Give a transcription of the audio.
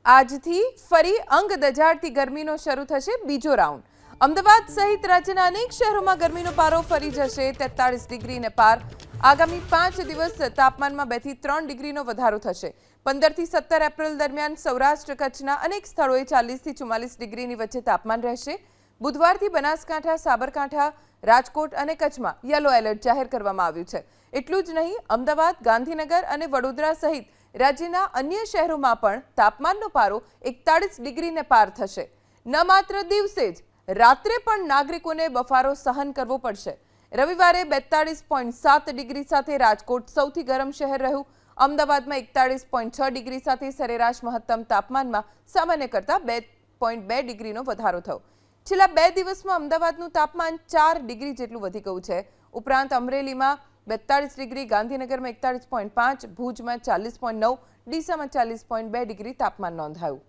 આજથી ફરી અંગ દજાડતી ગરમીનો શરૂ થશે બીજો રાઉન્ડ। અમદાવાદ સહિત રાજ્યના અનેક શહેરોમાં ગરમીનો પારો ફરી જશે 43 ડિગ્રીને પાર। આગામી 5 દિવસ તાપમાનમાં 2 થી 3 ડિગ્રીનો વધારો થશે। 15 થી 17 એપ્રિલ દરમિયાન સૌરાષ્ટ્ર કચ્છના અનેક સ્થળોએ 40 થી 44 ડિગ્રીની વચ્ચે તાપમાન રહેશે। બુધવારથી બનાસકાંઠા, સાબરકાંઠા, રાજકોટ અને કચ્છમાં યલો એલર્ટ જાહેર કરવામાં આવ્યું છે। એટલું જ નહીં, અમદાવાદ, ગાંધીનગર અને વડોદરા સહિત રાજ્યના અન્ય શહેરોમાં પણ તાપમાનનો પારો 41 ડિગ્રીને પાર થશે। ન માત્ર દિવસે જ, રાત્રે પણ નાગરિકોને બફારો સહન કરવો પડશે। રવિવારે 42.7 ડિગ્રી સાથે રાજકોટ સૌથી ગરમ શહેર રહ્યું। અમદાવાદમાં 41.6 ડિગ્રી સાથે સરેરાશ મહત્તમ તાપમાનમાં સામાન્ય કરતાં 2.2 ડિગ્રીનો વધારો થયો। છેલ્લા 2 દિવસમાં અમદાવાદનું તાપમાન 4 ડિગ્રી જેટલું વધી ગયું છે। ઉપરાંત અમરેલીમાં 42 ડિગ્રી, ગાંધીનગરમાં 41.5, ભુજમાં 40.9, ડીસામાં 40.2 ડિગ્રી તાપમાન નોંધાયું।